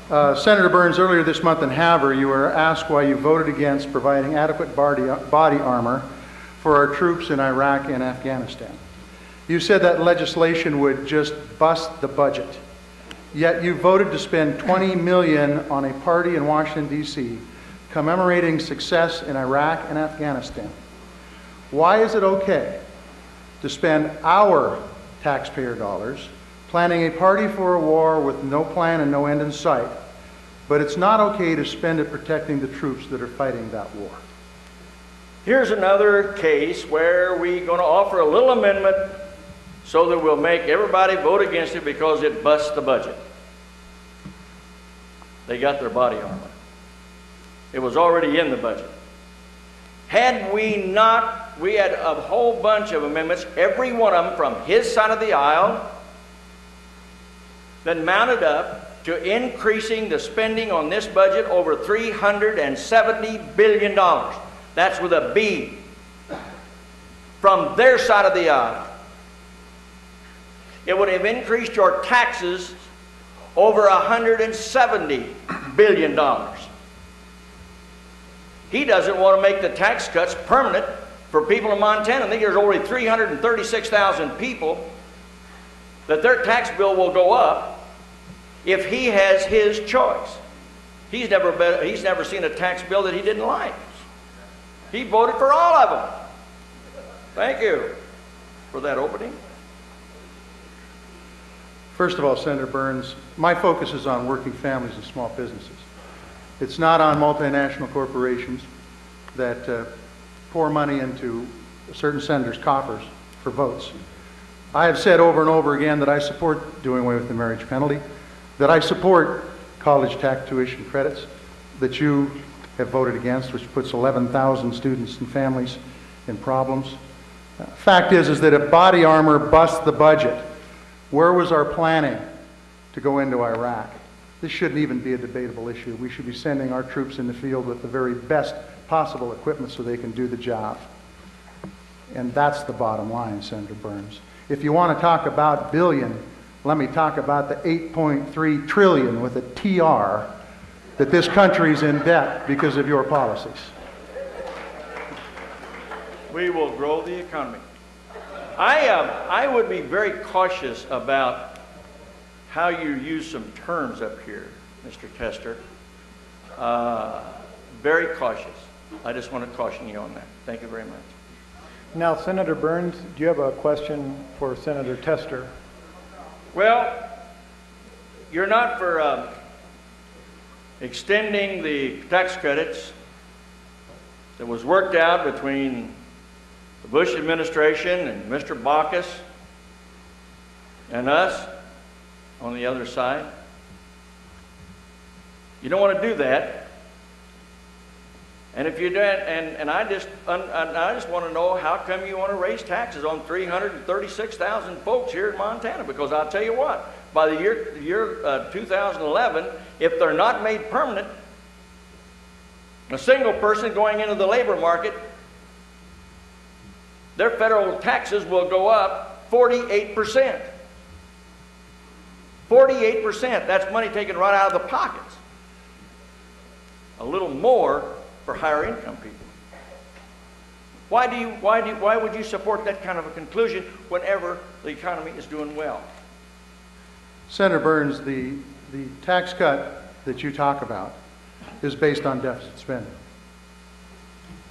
Senator Burns, earlier this month in Havre, you were asked why you voted against providing adequate body armor for our troops in Iraq and Afghanistan. You said that legislation would just bust the budget. Yet you voted to spend $20 million on a party in Washington, D.C., commemorating success in Iraq and Afghanistan. Why is it okay to spend our taxpayer dollars planning a party for a war with no plan and no end in sight, but it's not okay to spend it protecting the troops that are fighting that war? Here's another case where we're going to offer a little amendment so that we'll make everybody vote against it because it busts the budget. They got their body armor. It was already in the budget. Had we not, we had a whole bunch of amendments, every one of them from his side of the aisle, that mounted up to increasing the spending on this budget over $370 billion. That's with a B. From their side of the aisle. It would have increased your taxes over $170 billion. He doesn't want to make the tax cuts permanent for people in Montana. I think there's already 336,000 people that their tax bill will go up if he has his choice. He's never seen a tax bill that he didn't like. He voted for all of them. Thank you for that opening. First of all, Senator Burns, my focus is on working families and small businesses. It's not on multinational corporations that pour money into certain senators' coffers for votes. I have said over and over again that I support doing away with the marriage penalty, that I support college tax tuition credits that you have voted against, which puts 11,000 students and families in problems. Fact is that if body armor busts the budget, where was our planning to go into Iraq? This shouldn't even be a debatable issue. We should be sending our troops in the field with the very best possible equipment so they can do the job. And that's the bottom line, Senator Burns. If you want to talk about billion, let me talk about the 8.3 trillion with a TR that this country's in debt because of your policies. We will grow the economy. I would be very cautious about how you use some terms up here, Mr. Tester. Very cautious. I just want to caution you on that. Thank you very much. Now, Senator Burns, do you have a question for Senator Tester? Well, you're not for extending the tax credits that was worked out between the Bush administration and Mr. Baucus and us on the other side. You don't want to do that. And if you do, and I just want to know how come you want to raise taxes on 336,000 folks here in Montana? Because I'll tell you what, by the year 2011, if they're not made permanent, a single person going into the labor market, their federal taxes will go up 48%. 48%. That's money taken right out of the pockets. A little more for higher income people. Why would you support that kind of a conclusion whenever the economy is doing well? Senator Burns, the tax cut that you talk about is based on deficit spending.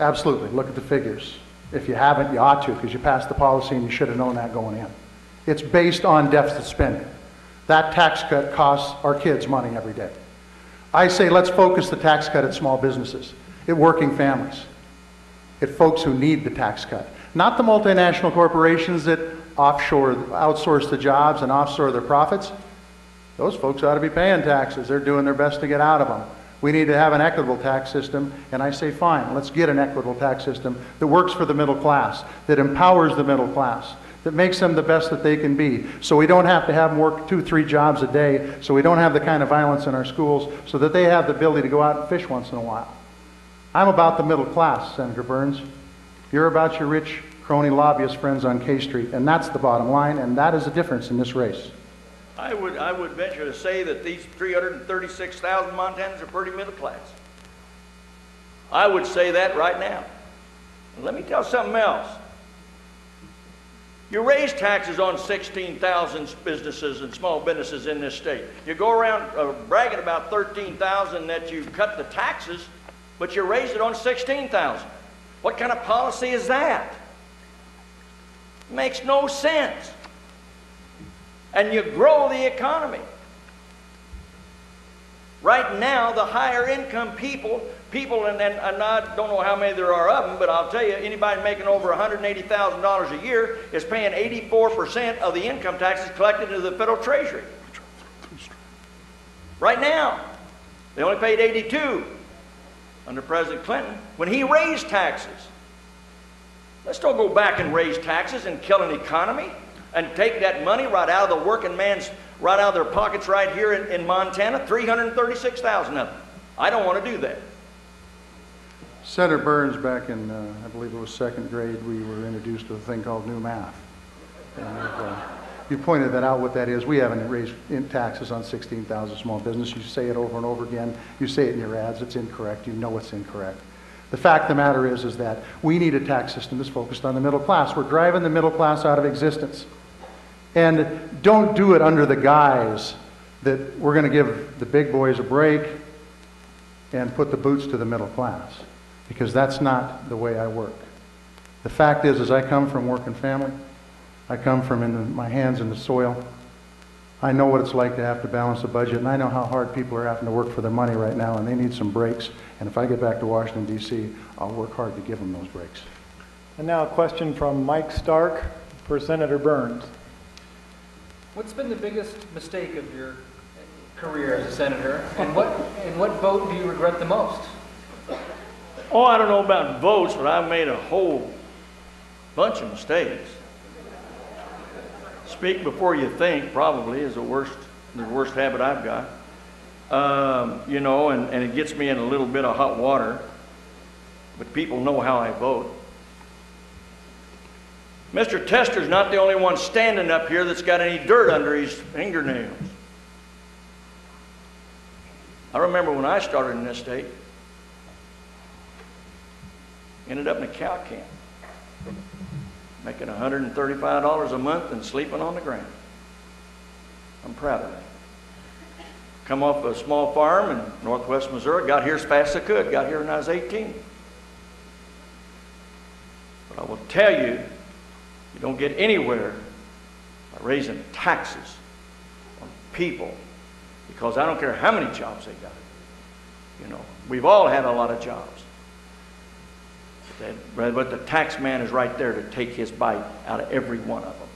Absolutely. Look at the figures. If you haven't, you ought to, because you passed the policy and you should have known that going in. It's based on deficit spending. That tax cut costs our kids money every day. I say let's focus the tax cut at small businesses, at working families, at folks who need the tax cut. Not the multinational corporations that outsource the jobs and offshore their profits. Those folks ought to be paying taxes. They're doing their best to get out of them. We need to have an equitable tax system, and I say fine, let's get an equitable tax system that works for the middle class, that empowers the middle class, that makes them the best that they can be, so we don't have to have them work 2-3 jobs a day, so we don't have the kind of violence in our schools, so that they have the ability to go out and fish once in a while. I'm about the middle class, Senator Burns. You're about your rich crony lobbyist friends on K Street, and that's the bottom line, and that is the difference in this race. I would venture to say that these 336,000 Montanans are pretty middle class. I would say that right now. And let me tell you something else. You raise taxes on 16,000 businesses and small businesses in this state. You go around bragging about 13,000 that you cut the taxes, but you raise it on 16,000. What kind of policy is that? Makes no sense. And you grow the economy. Right now, the higher income people, and I don't know how many there are of them, but I'll tell you, anybody making over $180,000 a year is paying 84% of the income taxes collected into the federal treasury. Right now, they only paid 82 under President Clinton when he raised taxes. Let's don't go back and raise taxes and kill an economy and take that money right out of the working man's, right out of their pockets right here in Montana, 336,000 of them. I don't want to do that. Senator Burns, back in, I believe it was second grade, we were introduced to a thing called new math. And you pointed that out, what that is. We haven't raised taxes on 16,000 small businesses. You say it over and over again. You say it in your ads. It's incorrect. You know it's incorrect. The fact of the matter is that we need a tax system that's focused on the middle class. We're driving the middle class out of existence. And don't do it under the guise that we're going to give the big boys a break and put the boots to the middle class, because that's not the way I work. The fact is I come from working family. I come from my hands in the soil. I know what it's like to have to balance a budget, and I know how hard people are having to work for their money right now, and they need some breaks. And if I get back to Washington, D.C., I'll work hard to give them those breaks. And now a question from Mike Stark for Senator Burns. What's been the biggest mistake of your career as a senator, and what vote do you regret the most? Oh, I don't know about votes, but I've made a whole bunch of mistakes. Speak before you think probably is the worst habit I've got. You know, and it gets me in a little bit of hot water, but people know how I vote. Mr. Tester's not the only one standing up here that's got any dirt under his fingernails. I remember when I started in this state, ended up in a cow camp, making $135 a month and sleeping on the ground. I'm proud of that. Come off a small farm in northwest Missouri, got here as fast as I could, got here when I was 18. But I will tell you, you don't get anywhere by raising taxes on people, because I don't care how many jobs they got. You know, we've all had a lot of jobs. But the tax man is right there to take his bite out of every one of them.